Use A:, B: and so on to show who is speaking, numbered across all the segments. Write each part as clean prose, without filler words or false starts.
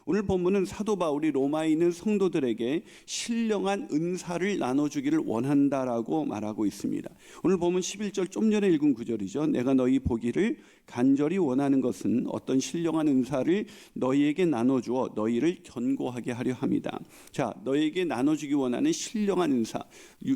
A: 오늘 본문은 사도 바울이 로마에 있는 성도들에게 신령한 은사를 나눠주기를 원한다라고 말하고 있습니다. 오늘 본문 11절 좀 전에 읽은 구절이죠. 내가 너희 보기를 간절히 원하는 것은 어떤 신령한 은사를 너희에게 나눠주어 너희를 견고하게 하려 함이다. 자, 너희에게 나눠주기 원하는 신령한 은사,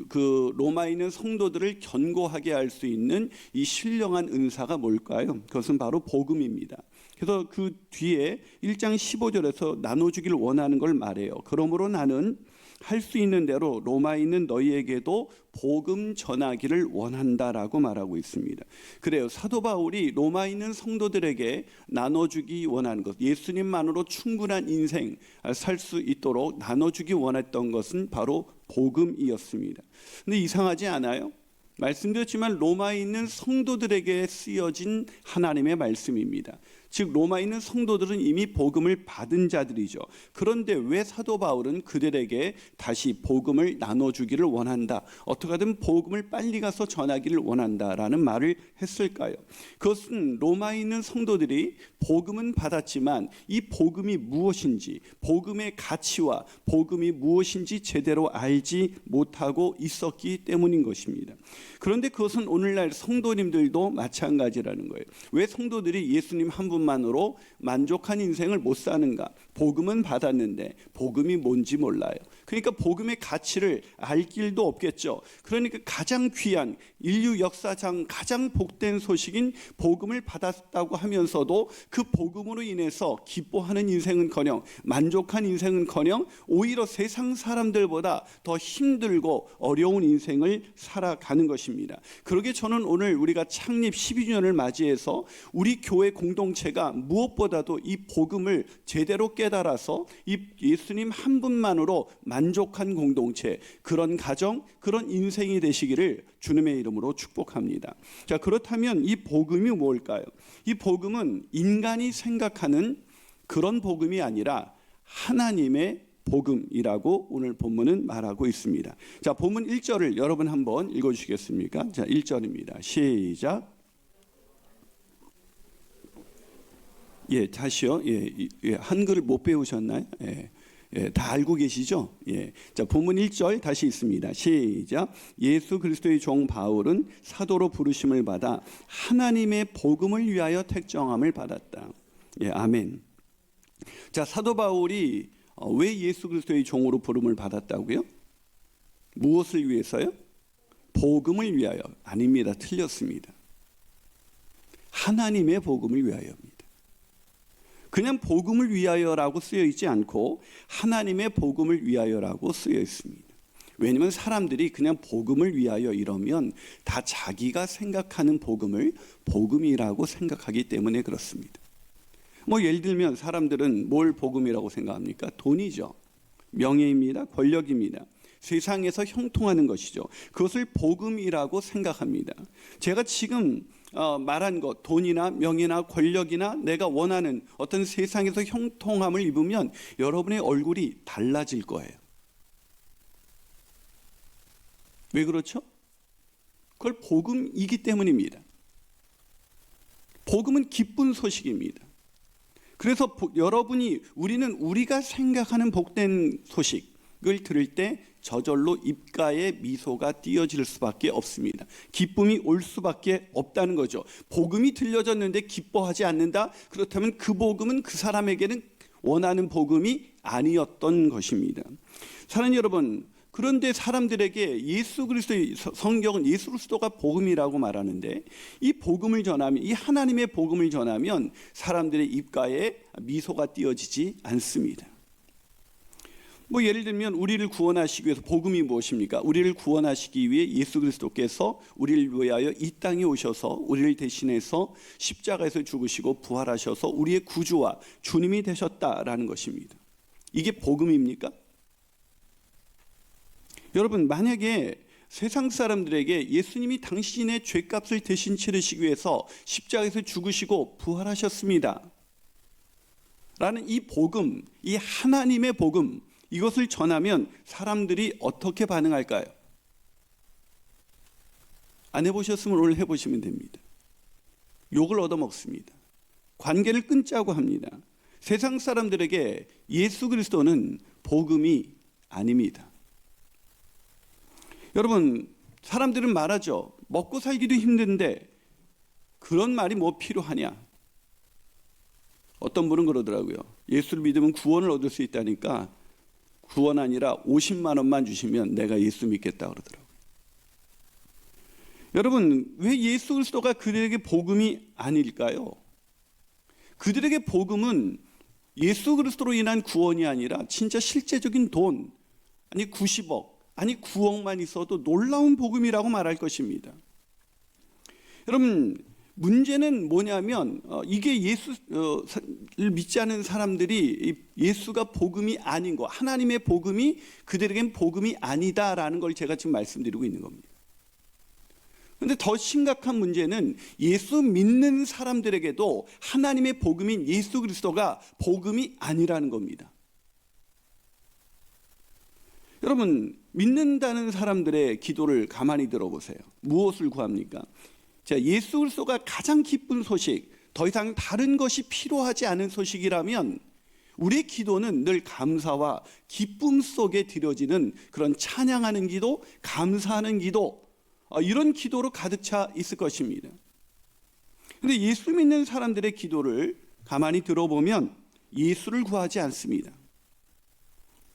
A: 그 로마에 있는 성도들을 견고하게 할 수 있는 이 신령한 은사가 뭘까요? 그것은 바로 복음입니다. 그래서 그 뒤에 1장 15절에서 나눠주기를 원하는 걸 말해요. 그러므로 나는 할 수 있는 대로 로마에 있는 너희에게도 복음 전하기를 원한다라고 말하고 있습니다. 그래요. 사도 바울이 로마에 있는 성도들에게 나눠주기 원하는 것, 예수님만으로 충분한 인생 살 수 있도록 나눠주기 원했던 것은 바로 복음이었습니다. 근데 이상하지 않아요? 말씀드렸지만 로마에 있는 성도들에게 쓰여진 하나님의 말씀입니다. 즉 로마에 있는 성도들은 이미 복음을 받은 자들이죠. 그런데 왜 사도 바울은 그들에게 다시 복음을 나눠주기를 원한다, 어떻게 하든 복음을 빨리 가서 전하기를 원한다라는 말을 했을까요? 그것은 로마에 있는 성도들이 복음은 받았지만 이 복음이 무엇인지, 복음의 가치와 복음이 무엇인지 제대로 알지 못하고 있었기 때문인 것입니다. 그런데 그것은 오늘날 성도님들도 마찬가지라는 거예요. 왜 성도들이 예수님 한 분만으로 만족한 인생을 못 사는가? 복음은 받았는데 복음이 뭔지 몰라요. 그러니까 복음의 가치를 알 길도 없겠죠. 그러니까 가장 귀한, 인류 역사상 가장 복된 소식인 복음을 받았다고 하면서도 그 복음으로 인해서 기뻐하는 인생은커녕 만족한 인생은커녕 오히려 세상 사람들보다 더 힘들고 어려운 인생을 살아가는 것입니다. 그러게 저는 오늘 우리가 창립 12주년을 맞이해서 우리 교회 공동체가 무엇보다도 이 복음을 제대로 깨달아서 이 예수님 한 분만으로 만족한 공동체, 그런 가정, 그런 인생이 되시기를 주님의 이름으로 축복합니다. 자, 그렇다면 이 복음이 뭘까요? 이 복음은 인간이 생각하는 그런 복음이 아니라 하나님의 복음이라고 오늘 본문은 말하고 있습니다. 자, 본문 1절을 여러분 한번 읽어주시겠습니까? 자, 1절입니다. 시작. 예, 다시요. 예, 한글을 못 배우셨나요? 다 알고 계시죠? 예. 자, 본문 1절 다시 있습니다. 시작. 예수 그리스도의 종 바울은 사도로 부르심을 받아 하나님의 복음을 위하여 택정함을 받았다. 예, 아멘. 자, 사도 바울이 왜 예수 그리스도의 종으로 부름을 받았다고요? 무엇을 위해서요? 복음을 위하여. 아닙니다. 틀렸습니다. 하나님의 복음을 위하여입니다. 그냥 복음을 위하여라고 쓰여 있지 않고 하나님의 복음을 위하여라고 쓰여 있습니다. 왜냐하면 사람들이 그냥 복음을 위하여 이러면 다 자기가 생각하는 복음을 복음이라고 생각하기 때문에 그렇습니다. 뭐 예를 들면 사람들은 뭘 복음이라고 생각합니까? 돈이죠. 명예입니다. 권력입니다. 세상에서 형통하는 것이죠. 그것을 복음이라고 생각합니다. 제가 지금 말한 것, 돈이나 명예나 권력이나 내가 원하는 어떤 세상에서 형통함을 입으면 여러분의 얼굴이 달라질 거예요. 왜 그렇죠? 그걸 복음이기 때문입니다. 복음은 기쁜 소식입니다. 그래서 우리는 우리가 생각하는 복된 소식을 들을 때 저절로 입가에 미소가 띄어질 수밖에 없습니다. 기쁨이 올 수밖에 없다는 거죠. 복음이 들려졌는데 기뻐하지 않는다? 그렇다면 그 복음은 그 사람에게는 원하는 복음이 아니었던 것입니다. 사랑하는 여러분, 그런데 사람들에게 예수 그리스도의 성경은 예수 그리스도가 복음이라고 말하는데 이 복음을 전하면, 이 하나님의 복음을 전하면 사람들의 입가에 미소가 띄어지지 않습니다. 뭐 예를 들면 우리를 구원하시기 위해서 복음이 무엇입니까? 우리를 구원하시기 위해 예수 그리스도께서 우리를 위하여 이 땅에 오셔서 우리를 대신해서 십자가에서 죽으시고 부활하셔서 우리의 구주와 주님이 되셨다라는 것입니다. 이게 복음입니까? 여러분, 만약에 세상 사람들에게 예수님이 당신의 죄값을 대신 치르시기 위해서 십자가에서 죽으시고 부활하셨습니다 라는 이 복음, 이 하나님의 복음, 이것을 전하면 사람들이 어떻게 반응할까요? 안 해보셨으면 오늘 해보시면 됩니다. 욕을 얻어먹습니다. 관계를 끊자고 합니다. 세상 사람들에게 예수 그리스도는 복음이 아닙니다. 여러분, 사람들은 말하죠. 먹고 살기도 힘든데 그런 말이 뭐 필요하냐? 어떤 분은 그러더라고요. 예수를 믿으면 구원을 얻을 수 있다니까 구원 아니라 50만 원만 주시면 내가 예수 믿겠다 그러더라고요. 여러분, 왜 예수 그리스도가 그들에게 복음이 아닐까요? 그들에게 복음은 예수 그리스도로 인한 구원이 아니라 진짜 실제적인 돈, 아니 90억, 아니 9억만 있어도 놀라운 복음이라고 말할 것입니다. 여러분, 문제는 뭐냐면 이게 예수를 믿지 않는 사람들이 예수가 복음이 아닌 거, 하나님의 복음이 그들에겐 복음이 아니다라는 걸 제가 지금 말씀드리고 있는 겁니다. 그런데 더 심각한 문제는 예수 믿는 사람들에게도 하나님의 복음인 예수 그리스도가 복음이 아니라는 겁니다. 여러분, 믿는다는 사람들의 기도를 가만히 들어보세요. 무엇을 구합니까? 자, 예수 그리스도가 가장 기쁜 소식, 더 이상 다른 것이 필요하지 않은 소식이라면 우리의 기도는 늘 감사와 기쁨 속에 드려지는 그런 찬양하는 기도, 감사하는 기도, 이런 기도로 가득 차 있을 것입니다. 그런데 예수 믿는 사람들의 기도를 가만히 들어보면 예수를 구하지 않습니다.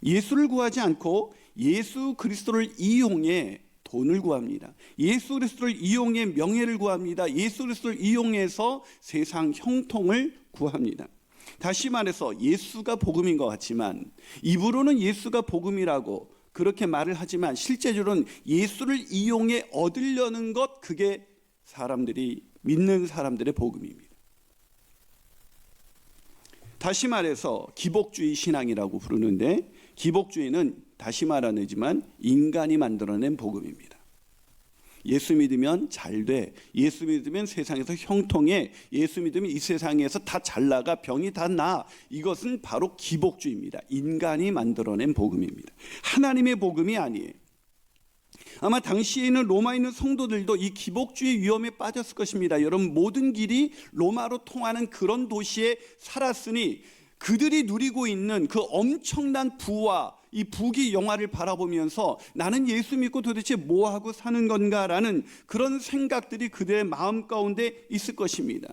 A: 예수를 구하지 않고 예수 그리스도를 이용해 돈을 구합니다. 예수 그리스도를 이용해 명예를 구합니다. 예수 그리스도를 이용해서 세상 형통을 구합니다. 다시 말해서 예수가 복음인 것 같지만 입으로는 예수가 복음이라고 그렇게 말을 하지만 실제적으로는 예수를 이용해 얻으려는 것, 그게 사람들이 믿는 사람들의 복음입니다. 다시 말해서 기복주의 신앙이라고 부르는데, 기복주의는 다시 말하지만 인간이 만들어낸 복음입니다. 예수 믿으면 잘 돼, 예수 믿으면 세상에서 형통해, 예수 믿으면 이 세상에서 다 잘 나가, 병이 다 나. 이것은 바로 기복주의입니다. 인간이 만들어낸 복음입니다. 하나님의 복음이 아니에요. 아마 당시에 있는 로마에 있는 성도들도 이 기복주의 위험에 빠졌을 것입니다. 여러분, 모든 길이 로마로 통하는 그런 도시에 살았으니 그들이 누리고 있는 그 엄청난 부와 이 부귀 영화를 바라보면서 나는 예수 믿고 도대체 뭐하고 사는 건가라는 그런 생각들이 그들의 마음 가운데 있을 것입니다.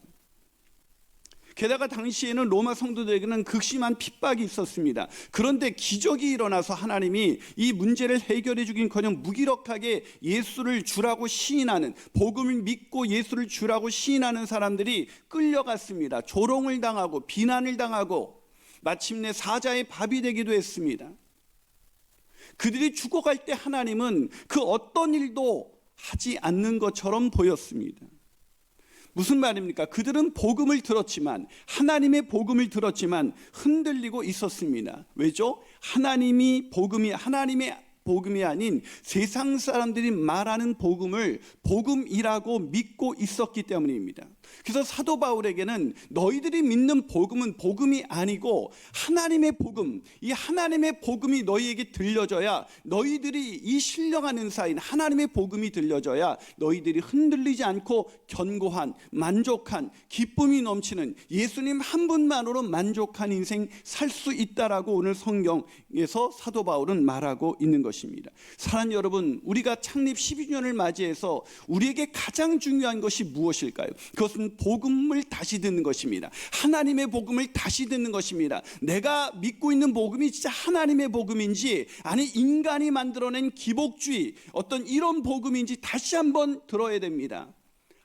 A: 게다가 당시에는 로마 성도들에게는 극심한 핍박이 있었습니다. 그런데 기적이 일어나서 하나님이 이 문제를 해결해 주긴커녕 무기력하게 예수를 주라고 시인하는, 복음을 믿고 예수를 주라고 시인하는 사람들이 끌려갔습니다. 조롱을 당하고 비난을 당하고 마침내 사자의 밥이 되기도 했습니다. 그들이 죽어갈 때 하나님은 그 어떤 일도 하지 않는 것처럼 보였습니다. 무슨 말입니까? 그들은 복음을 들었지만, 하나님의 복음을 들었지만 흔들리고 있었습니다. 왜죠? 하나님의 복음이 아닌 세상 사람들이 말하는 복음을 복음이라고 믿고 있었기 때문입니다. 그래서 사도 바울에게는 너희들이 믿는 복음은 복음이 아니고 하나님의 복음, 이 하나님의 복음이 너희에게 들려져야, 너희들이 이 신령한 은사인 하나님의 복음이 들려져야 너희들이 흔들리지 않고 견고한, 만족한, 기쁨이 넘치는 예수님 한 분만으로 만족한 인생 살 수 있다라고 오늘 성경에서 사도 바울은 말하고 있는 것입니다. 사랑하는 여러분, 우리가 창립 12주년을 맞이해서 우리에게 가장 중요한 것이 무엇일까요? 그것은 복음을 다시 듣는 것입니다. 하나님의 복음을 다시 듣는 것입니다. 내가 믿고 있는 복음이 진짜 하나님의 복음인지, 아니 인간이 만들어낸 기복주의 어떤 이런 복음인지 다시 한번 들어야 됩니다.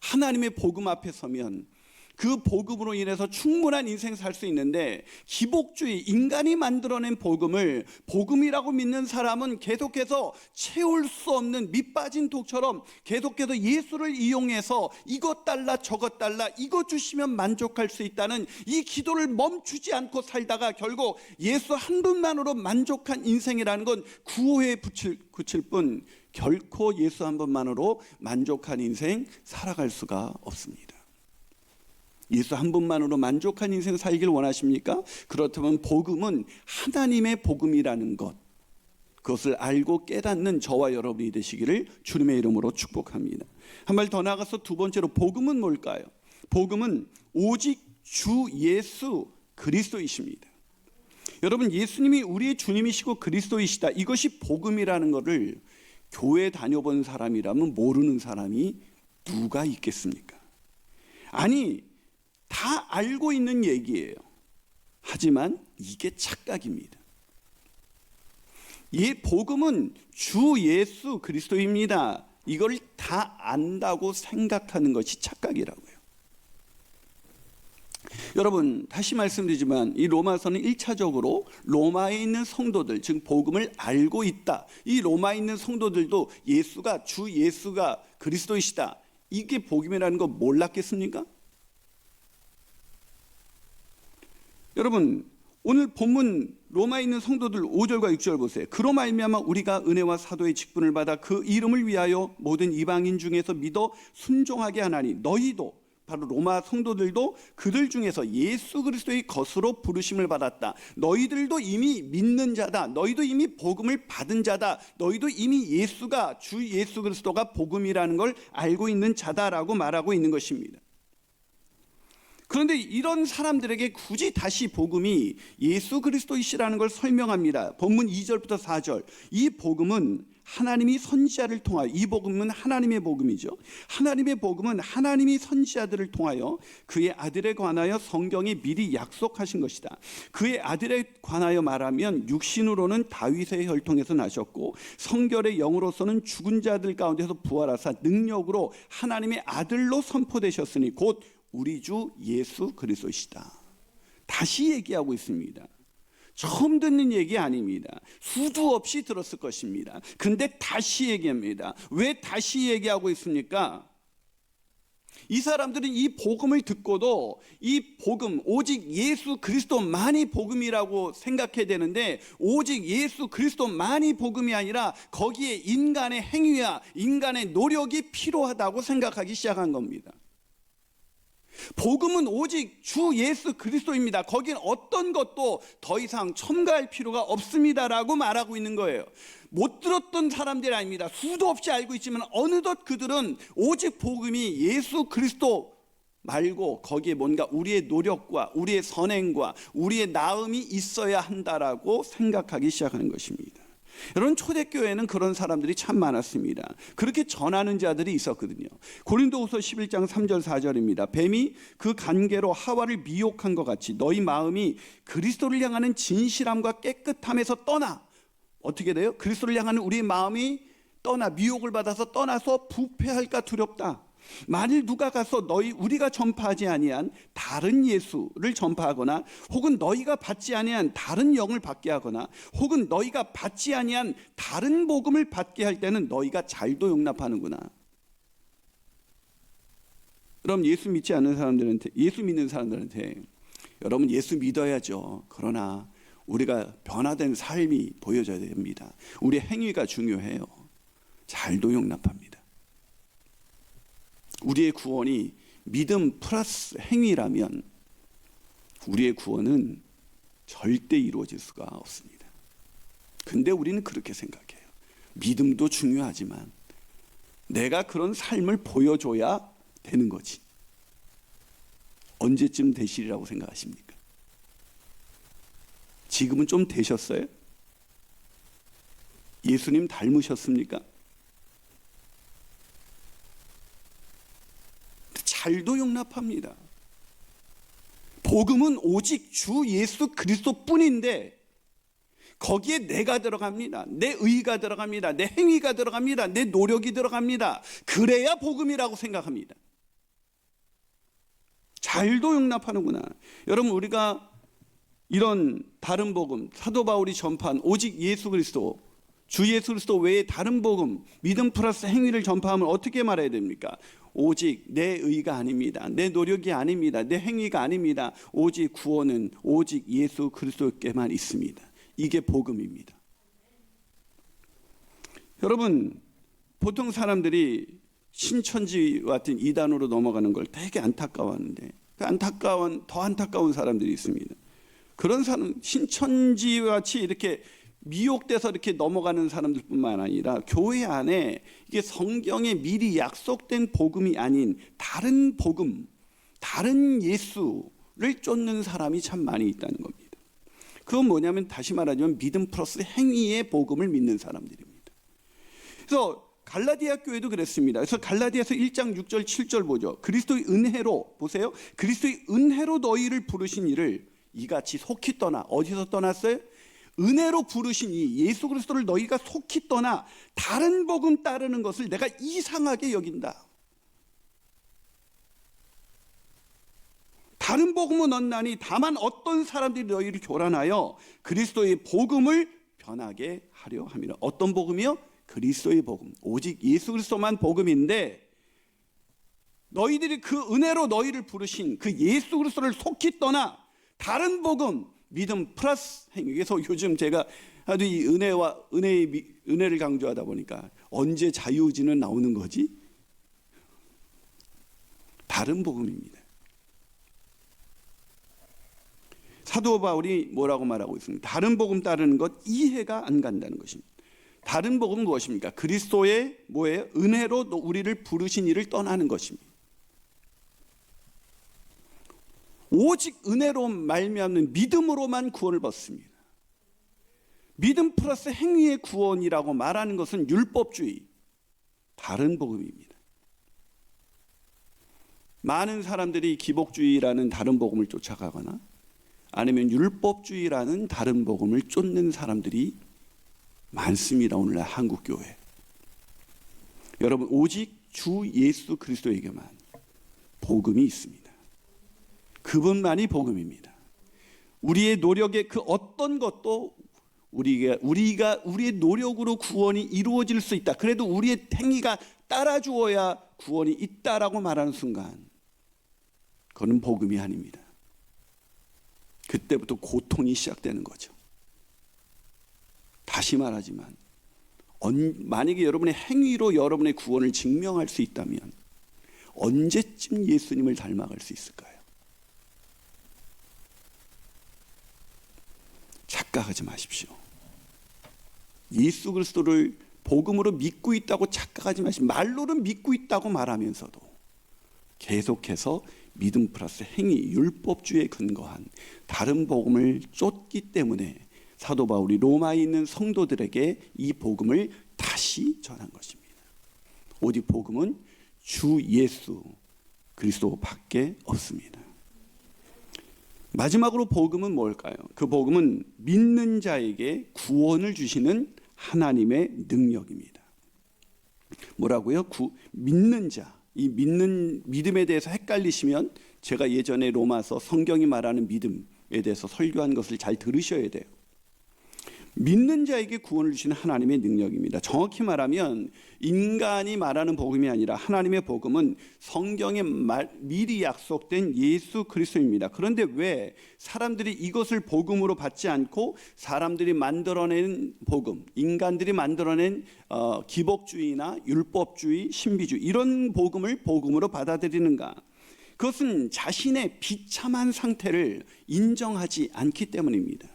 A: 하나님의 복음 앞에 서면 그 복음으로 인해서 충분한 인생 살 수 있는데, 기복주의, 인간이 만들어낸 복음을 복음이라고 믿는 사람은 계속해서 채울 수 없는 밑빠진 독처럼 계속해서 예수를 이용해서 이것 달라 저것 달라, 이것 주시면 만족할 수 있다는 이 기도를 멈추지 않고 살다가 결국 예수 한 분만으로 만족한 인생이라는 건 구호에 그칠 뿐 결코 예수 한 분만으로 만족한 인생 살아갈 수가 없습니다. 예수 한 분만으로 만족한 인생 살길 원하십니까? 그렇다면 복음은 하나님의 복음이라는 것, 그것을 알고 깨닫는 저와 여러분이 되시기를 주님의 이름으로 축복합니다. 한 발 더 나가서 두 번째로 복음은 뭘까요? 복음은 오직 주 예수 그리스도이십니다. 여러분, 예수님이 우리의 주님이시고 그리스도이시다, 이것이 복음이라는 것을 교회 다녀본 사람이라면 모르는 사람이 누가 있겠습니까? 아니, 다 알고 있는 얘기예요. 하지만 이게 착각입니다. 이 복음은 주 예수 그리스도입니다, 이걸 다 안다고 생각하는 것이 착각이라고요. 여러분, 다시 말씀드리지만 이 로마서는 1차적으로 로마에 있는 성도들, 즉 복음을 알고 있다, 이 로마에 있는 성도들도 예수가, 주 예수가 그리스도이시다, 이게 복음이라는 거 몰랐겠습니까? 여러분, 오늘 본문 로마에 있는 성도들 5절과 6절 보세요. 그로 말미암아 우리가 은혜와 사도의 직분을 받아 그 이름을 위하여 모든 이방인 중에서 믿어 순종하게 하나니, 너희도, 바로 로마 성도들도 그들 중에서 예수 그리스도의 것으로 부르심을 받았다. 너희들도 이미 믿는 자다. 너희도 이미 복음을 받은 자다. 너희도 이미 예수가, 주 예수 그리스도가 복음이라는 걸 알고 있는 자다라고 말하고 있는 것입니다. 그런데 이런 사람들에게 굳이 다시 복음이 예수 그리스도이시라는 걸 설명합니다. 본문 2절부터 4절. 이 복음은 하나님이 선지자를 통하여, 이 복음은 하나님의 복음이죠. 하나님의 복음은 하나님이 선지자들을 통하여 그의 아들에 관하여 성경에 미리 약속하신 것이다. 그의 아들에 관하여 말하면 육신으로는 다윗의 혈통에서 나셨고 성결의 영으로서는 죽은 자들 가운데서 부활하사 능력으로 하나님의 아들로 선포되셨으니 곧 우리 주 예수 그리스도시다. 다시 얘기하고 있습니다. 처음 듣는 얘기 아닙니다. 수도 없이 들었을 것입니다. 근데 다시 얘기합니다. 왜 다시 얘기하고 있습니까? 이 사람들은 이 복음을 듣고도 이 복음, 오직 예수 그리스도만이 복음이라고 생각해야 되는데, 오직 예수 그리스도만이 복음이 아니라 거기에 인간의 행위와 인간의 노력이 필요하다고 생각하기 시작한 겁니다. 복음은 오직 주 예수 그리스도입니다. 거긴 어떤 것도 더 이상 첨가할 필요가 없습니다라고 말하고 있는 거예요. 못 들었던 사람들이 아닙니다. 수도 없이 알고 있지만 어느덧 그들은 오직 복음이 예수 그리스도 말고 거기에 뭔가 우리의 노력과 우리의 선행과 우리의 나음이 있어야 한다라고 생각하기 시작하는 것입니다. 여러분, 초대교회는 그런 사람들이 참 많았습니다. 그렇게 전하는 자들이 있었거든요. 고린도후서 11장 3절 4절입니다. 뱀이 그 간계로 하와를 미혹한 것 같이 너희 마음이 그리스도를 향하는 진실함과 깨끗함에서 떠나, 어떻게 돼요? 그리스도를 향하는 우리 마음이 떠나, 미혹을 받아서 떠나서 부패할까 두렵다. 만일 누가 가서 우리가 전파하지 아니한 다른 예수를 전파하거나, 혹은 너희가 받지 아니한 다른 영을 받게 하거나, 혹은 너희가 받지 아니한 다른 복음을 받게 할 때는 너희가 잘도 용납하는구나. 그럼 예수 믿지 않는 사람들한테, 예수 믿는 사람들한테 여러분 예수 믿어야죠. 그러나 우리가 변화된 삶이 보여져야 됩니다. 우리의 행위가 중요해요. 잘도 용납합니다. 우리의 구원이 믿음 플러스 행위라면 우리의 구원은 절대 이루어질 수가 없습니다. 근데 우리는 그렇게 생각해요. 믿음도 중요하지만 내가 그런 삶을 보여줘야 되는 거지. 언제쯤 되시리라고 생각하십니까? 지금은 좀 되셨어요? 예수님 닮으셨습니까? 잘도 용납합니다. 복음은 오직 주 예수 그리스도 뿐인데 거기에 내가 들어갑니다. 내 의가 들어갑니다. 내 행위가 들어갑니다. 내 노력이 들어갑니다. 그래야 복음이라고 생각합니다. 잘도 용납하는구나. 여러분, 우리가 이런 다른 복음, 사도 바울이 전파한 오직 예수 그리스도, 주 예수 그리스도 외에 다른 복음, 믿음 플러스 행위를 전파하면 어떻게 말해야 됩니까? 오직 내 의가 아닙니다. 내 노력이 아닙니다. 내 행위가 아닙니다. 오직 구원은 오직 예수 그리스도께만 있습니다. 이게 복음입니다. 여러분, 보통 사람들이 신천지와 같은 이단으로 넘어가는 걸 되게 안타까워하는데, 더 안타까운 사람들이 있습니다. 그런 사람, 신천지와 같이 이렇게 미혹돼서 이렇게 넘어가는 사람들뿐만 아니라 교회 안에 이게 성경에 미리 약속된 복음이 아닌 다른 복음, 다른 예수를 쫓는 사람이 참 많이 있다는 겁니다. 그건 뭐냐면 다시 말하자면 믿음 플러스 행위의 복음을 믿는 사람들입니다. 그래서 갈라디아 교회도 그랬습니다. 그래서 갈라디아서 1장 6절 7절 보죠. 그리스도의 은혜로 보세요. 그리스도의 은혜로 너희를 부르신 이를 이같이 속히 떠나. 어디서 떠났어요? 은혜로 부르신 이 예수 그리스도를 너희가 속히 떠나 다른 복음 따르는 것을 내가 이상하게 여긴다. 다른 복음은 얻나니 다만 어떤 사람들이 너희를 교란하여 그리스도의 복음을 변하게 하려 함이라. 어떤 복음이요? 그리스도의 복음. 오직 예수 그리스도만 복음인데 너희들이 그 은혜로 너희를 부르신 그 예수 그리스도를 속히 떠나 다른 복음, 믿음 플러스 행위. 그래서 요즘 제가 하도 이 은혜를 강조하다 보니까 언제 자유의지는 나오는 거지? 다른 복음입니다. 사도 바울이 뭐라고 말하고 있습니다. 다른 복음 따르는 것 이해가 안 간다는 것입니다. 다른 복음은 무엇입니까? 그리스도의 뭐예요? 은혜로 우리를 부르신 이를 떠나는 것입니다. 오직 은혜로 말미암는 믿음으로만 구원을 받습니다. 믿음 플러스 행위의 구원이라고 말하는 것은 율법주의, 다른 복음입니다. 많은 사람들이 기복주의라는 다른 복음을 쫓아가거나 아니면 율법주의라는 다른 복음을 쫓는 사람들이 많습니다. 오늘날 한국교회. 여러분, 오직 주 예수 그리스도에게만 복음이 있습니다. 그분만이 복음입니다. 우리의 노력의 그 어떤 것도 우리의 노력으로 구원이 이루어질 수 있다. 그래도 우리의 행위가 따라주어야 구원이 있다라고 말하는 순간 그건 복음이 아닙니다. 그때부터 고통이 시작되는 거죠. 다시 말하지만 만약에 여러분의 행위로 여러분의 구원을 증명할 수 있다면 언제쯤 예수님을 닮아갈 수 있을까요? 착각하지 마십시오. 예수 그리스도를 복음으로 믿고 있다고 착각하지 마십시오. 말로는 믿고 있다고 말하면서도 계속해서 믿음 플러스 행위, 율법주의에 근거한 다른 복음을 쫓기 때문에 사도 바울이 로마에 있는 성도들에게 이 복음을 다시 전한 것입니다. 오직 복음은 주 예수 그리스도밖에 없습니다. 마지막으로 복음은 뭘까요? 그 복음은 믿는 자에게 구원을 주시는 하나님의 능력입니다. 뭐라고요? 믿는 자. 이 믿음에 대해서 헷갈리시면 제가 예전에 로마서 성경이 말하는 믿음에 대해서 설교한 것을 잘 들으셔야 돼요. 믿는 자에게 구원을 주시는 하나님의 능력입니다. 정확히 말하면 인간이 말하는 복음이 아니라 하나님의 복음은 성경에 미리 약속된 예수 그리스도입니다. 그런데 왜 사람들이 이것을 복음으로 받지 않고 사람들이 만들어낸 복음, 인간들이 만들어낸 기복주의나 율법주의, 신비주의 이런 복음을 복음으로 받아들이는가? 그것은 자신의 비참한 상태를 인정하지 않기 때문입니다.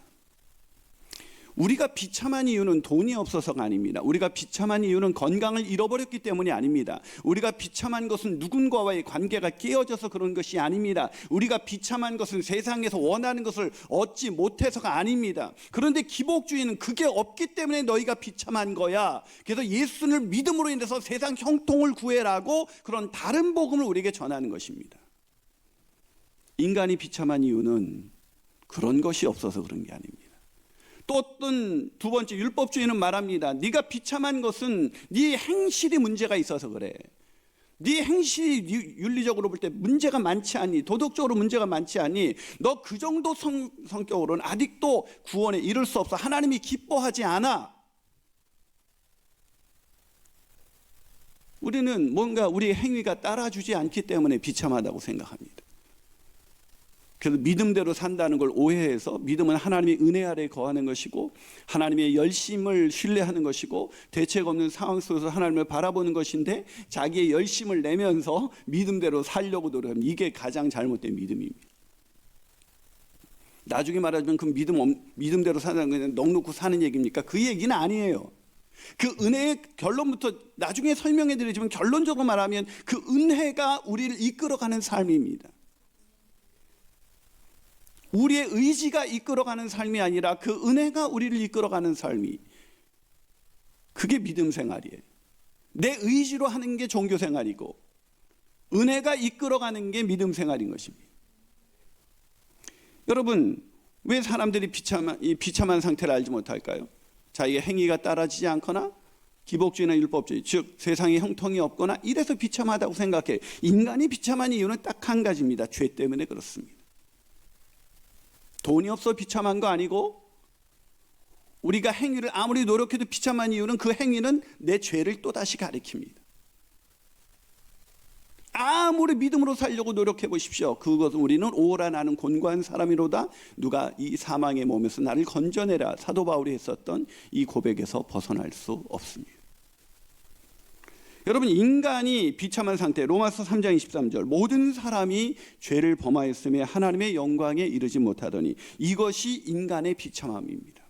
A: 우리가 비참한 이유는 돈이 없어서가 아닙니다. 우리가 비참한 이유는 건강을 잃어버렸기 때문이 아닙니다. 우리가 비참한 것은 누군가와의 관계가 깨어져서 그런 것이 아닙니다. 우리가 비참한 것은 세상에서 원하는 것을 얻지 못해서가 아닙니다. 그런데 기복주의는 그게 없기 때문에 너희가 비참한 거야. 그래서 예수를 믿음으로 인해서 세상 형통을 구해라고 그런 다른 복음을 우리에게 전하는 것입니다. 인간이 비참한 이유는 그런 것이 없어서 그런 게 아닙니다. 또 어떤 두 번째 율법주의는 말합니다. 네가 비참한 것은 네 행실이 문제가 있어서 그래. 네 행실이 윤리적으로 볼 때 문제가 많지 않니? 도덕적으로 문제가 많지 않니? 너 그 정도 성격으로는 아직도 구원에 이를 수 없어. 하나님이 기뻐하지 않아. 우리는 뭔가 우리의 행위가 따라주지 않기 때문에 비참하다고 생각합니다. 그래서 믿음대로 산다는 걸 오해해서 믿음은 하나님의 은혜 아래 거하는 것이고 하나님의 열심을 신뢰하는 것이고 대책 없는 상황 속에서 하나님을 바라보는 것인데 자기의 열심을 내면서 믿음대로 살려고 노력하면 이게 가장 잘못된 믿음입니다. 나중에 말하자면 그 믿음대로 사는 건 넉넉히 사는 얘기입니까? 그 얘기는 아니에요. 그 은혜의 결론부터 나중에 설명해 드리지만 결론적으로 말하면 그 은혜가 우리를 이끌어가는 삶입니다. 우리의 의지가 이끌어가는 삶이 아니라 그 은혜가 우리를 이끌어가는 삶이, 그게 믿음 생활이에요. 내 의지로 하는 게 종교 생활이고 은혜가 이끌어가는 게 믿음 생활인 것입니다. 여러분, 왜 사람들이 이 비참한 상태를 알지 못할까요? 자기의 행위가 따라지지 않거나 기복주의나 율법주의, 즉 세상에 형통이 없거나 이래서 비참하다고 생각해요. 인간이 비참한 이유는 딱 한 가지입니다. 죄 때문에 그렇습니다. 돈이 없어 비참한 거 아니고, 우리가 행위를 아무리 노력해도 비참한 이유는 그 행위는 내 죄를 또다시 가리킵니다. 아무리 믿음으로 살려고 노력해 보십시오. 그것은 우리는 오라 나는 곤고한 사람이로다. 누가 이 사망의 몸에서 나를 건져내라. 사도 바울이 했었던 이 고백에서 벗어날 수 없습니다. 여러분, 인간이 비참한 상태, 로마서 3장 23절, 모든 사람이 죄를 범하였으며 하나님의 영광에 이르지 못하더니, 이것이 인간의 비참함입니다.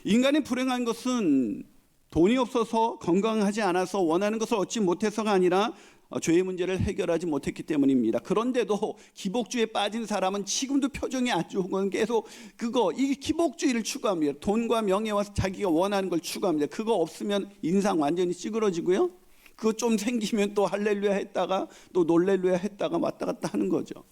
A: 인간이 불행한 것은 돈이 없어서, 건강하지 않아서, 원하는 것을 얻지 못해서가 아니라 죄의 문제를 해결하지 못했기 때문입니다. 그런데도 기복주의에 빠진 사람은 지금도 표정이 안 좋은 건 계속 이 기복주의를 추구합니다. 돈과 명예와 자기가 원하는 걸 추구합니다. 그거 없으면 인상 완전히 찌그러지고요. 그거 좀 생기면 또 할렐루야 했다가 또 놀렐루야 했다가 왔다 갔다 하는 거죠.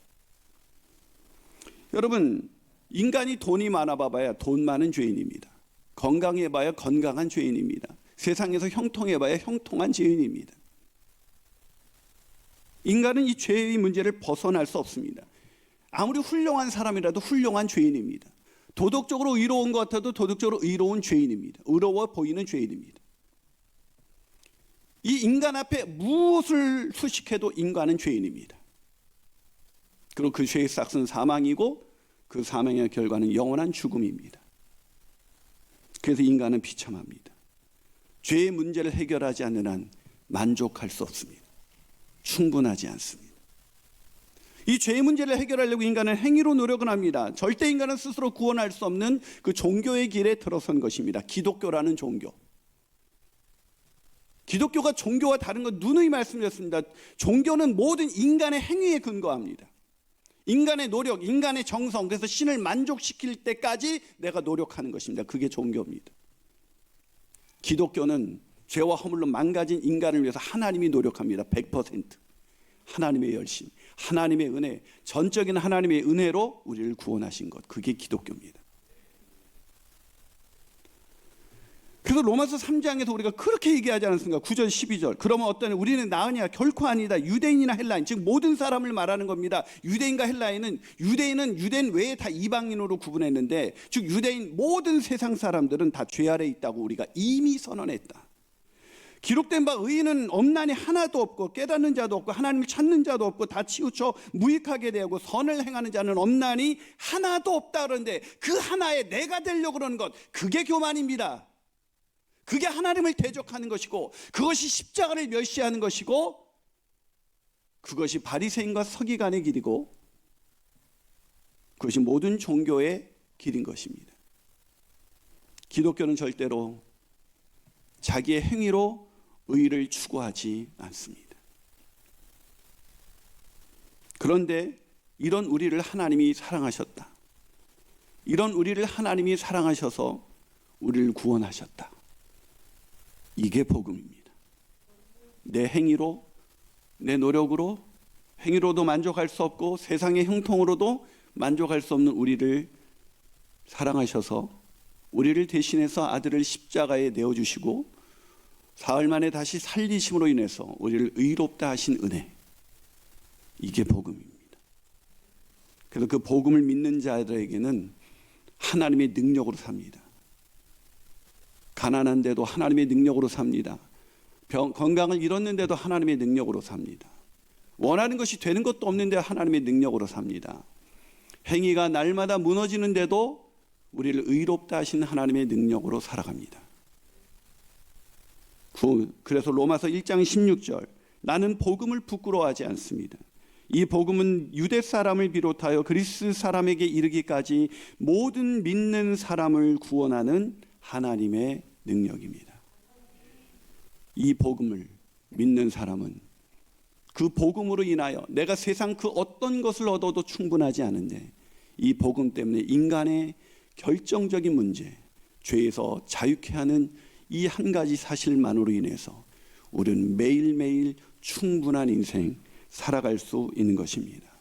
A: 여러분, 인간이 돈이 많아 봐봐야 돈 많은 죄인입니다. 건강해 봐야 건강한 죄인입니다. 세상에서 형통해 봐야 형통한 죄인입니다. 인간은 이 죄의 문제를 벗어날 수 없습니다. 아무리 훌륭한 사람이라도 훌륭한 죄인입니다. 도덕적으로 의로운 것 같아도 도덕적으로 의로운 죄인입니다. 의로워 보이는 죄인입니다. 이 인간 앞에 무엇을 수식해도 인간은 죄인입니다. 그리고 그 죄의 싹은 사망이고 그 사망의 결과는 영원한 죽음입니다. 그래서 인간은 비참합니다. 죄의 문제를 해결하지 않는 한 만족할 수 없습니다. 충분하지 않습니다. 이 죄의 문제를 해결하려고 인간은 행위로 노력을 합니다. 절대 인간은 스스로 구원할 수 없는 그 종교의 길에 들어선 것입니다. 기독교라는 종교. 기독교가 종교와 다른 건 누누이 말씀드렸습니다. 종교는 모든 인간의 행위에 근거합니다. 인간의 노력, 인간의 정성, 그래서 신을 만족시킬 때까지 내가 노력하는 것입니다. 그게 종교입니다. 기독교는 죄와 허물로 망가진 인간을 위해서 하나님이 노력합니다. 100%. 하나님의 열심, 하나님의 은혜, 전적인 하나님의 은혜로 우리를 구원하신 것, 그게 기독교입니다. 그래서 로마서 3장에서 우리가 그렇게 얘기하지 않았습니까? 9절 12절. 그러면 어떤 우리는 나으냐? 결코 아니다. 유대인이나 헬라인, 즉 모든 사람을 말하는 겁니다. 유대인과 헬라인은, 유대인 외에 다 이방인으로 구분했는데, 즉 유대인 모든 세상 사람들은 다 죄 아래 있다고 우리가 이미 선언했다. 기록된 바 의인은 없나니 하나도 없고 깨닫는 자도 없고 하나님을 찾는 자도 없고 다 치우쳐 무익하게 되고 선을 행하는 자는 없나니 하나도 없다. 그런데 그 하나에 내가 되려고 그러는 것, 그게 교만입니다. 그게 하나님을 대적하는 것이고, 그것이 십자가를 멸시하는 것이고, 그것이 바리새인과 서기관의 길이고, 그것이 모든 종교의 길인 것입니다. 기독교는 절대로 자기의 행위로 의를 추구하지 않습니다. 그런데 이런 우리를 하나님이 사랑하셨다. 이런 우리를 하나님이 사랑하셔서 우리를 구원하셨다. 이게 복음입니다. 내 행위로, 내 노력으로, 행위로도 만족할 수 없고 세상의 형통으로도 만족할 수 없는 우리를 사랑하셔서 우리를 대신해서 아들을 십자가에 내어주시고 사흘 만에 다시 살리심으로 인해서 우리를 의롭다 하신 은혜, 이게 복음입니다. 그래서 그 복음을 믿는 자들에게는 하나님의 능력으로 삽니다. 가난한데도 하나님의 능력으로 삽니다. 건강을 잃었는데도 하나님의 능력으로 삽니다. 원하는 것이 되는 것도 없는데 하나님의 능력으로 삽니다. 행위가 날마다 무너지는데도 우리를 의롭다 하신 하나님의 능력으로 살아갑니다. 그래서 로마서 1장 16절, 나는 복음을 부끄러워하지 않습니다. 이 복음은 유대 사람을 비롯하여 그리스 사람에게 이르기까지 모든 믿는 사람을 구원하는 하나님의 능력입니다. 이 복음을 믿는 사람은 그 복음으로 인하여 내가 세상 그 어떤 것을 얻어도 충분하지 않은데 이 복음 때문에 인간의 결정적인 문제, 죄에서 자유케 하는 이 한 가지 사실만으로 인해서 우리는 매일매일 충분한 인생 살아갈 수 있는 것입니다.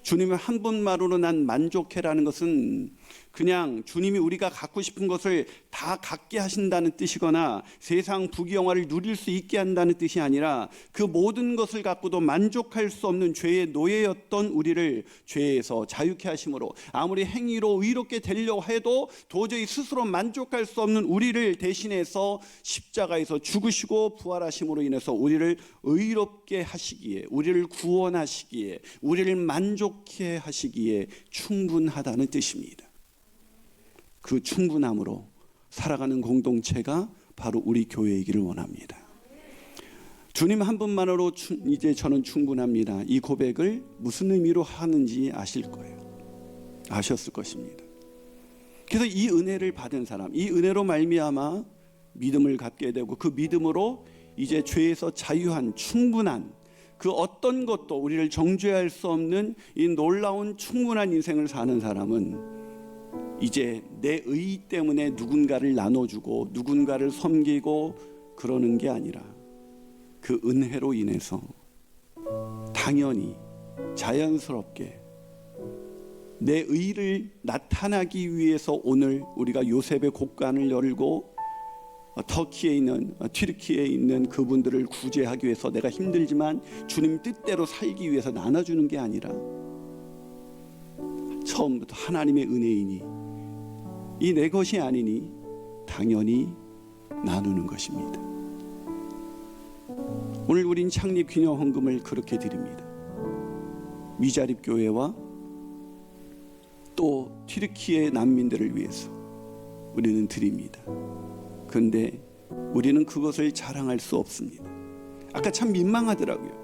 A: 주님의 한 분만으로 난 만족해라는 것은 그냥 주님이 우리가 갖고 싶은 것을 다 갖게 하신다는 뜻이거나 세상 부귀영화를 누릴 수 있게 한다는 뜻이 아니라 그 모든 것을 갖고도 만족할 수 없는 죄의 노예였던 우리를 죄에서 자유케 하심으로, 아무리 행위로 의롭게 되려고 해도 도저히 스스로 만족할 수 없는 우리를 대신해서 십자가에서 죽으시고 부활하심으로 인해서 우리를 의롭게 하시기에, 우리를 구원하시기에, 우리를 만족해 하시기에 충분하다는 뜻입니다. 그 충분함으로 살아가는 공동체가 바로 우리 교회이기를 원합니다. 주님 한 분만으로 이제 저는 충분합니다. 이 고백을 무슨 의미로 하는지 아실 거예요. 아셨을 것입니다. 그래서 이 은혜를 받은 사람, 이 은혜로 말미암아 믿음을 갖게 되고 그 믿음으로 이제 죄에서 자유한 충분한 그 어떤 것도 우리를 정죄할 수 없는 이 놀라운 충분한 인생을 사는 사람은 이제 내 의 때문에 누군가를 나눠주고 누군가를 섬기고 그러는 게 아니라 그 은혜로 인해서 당연히 자연스럽게 내 의를 나타나기 위해서 오늘 우리가 요셉의 곡간을 열고 터키에 있는, 튀르키예에 있는 그분들을 구제하기 위해서 내가 힘들지만 주님 뜻대로 살기 위해서 나눠주는 게 아니라 처음부터 하나님의 은혜이니 이 내 것이 아니니 당연히 나누는 것입니다. 오늘 우린 창립 기념 헌금을 그렇게 드립니다. 미자립 교회와 또 튀르키예 난민들을 위해서 우리는 드립니다. 그런데 우리는 그것을 자랑할 수 없습니다. 아까 참 민망하더라고요.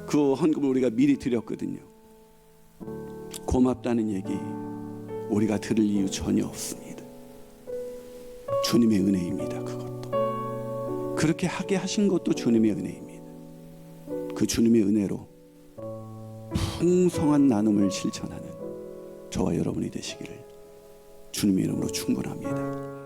A: 그 헌금을 우리가 미리 드렸거든요. 고맙다는 얘기 우리가 들을 이유 전혀 없습니다. 주님의 은혜입니다. 그것도 그렇게 하게 하신 것도 주님의 은혜입니다. 그 주님의 은혜로 풍성한 나눔을 실천하는 저와 여러분이 되시기를 주님의 이름으로 축원합니다.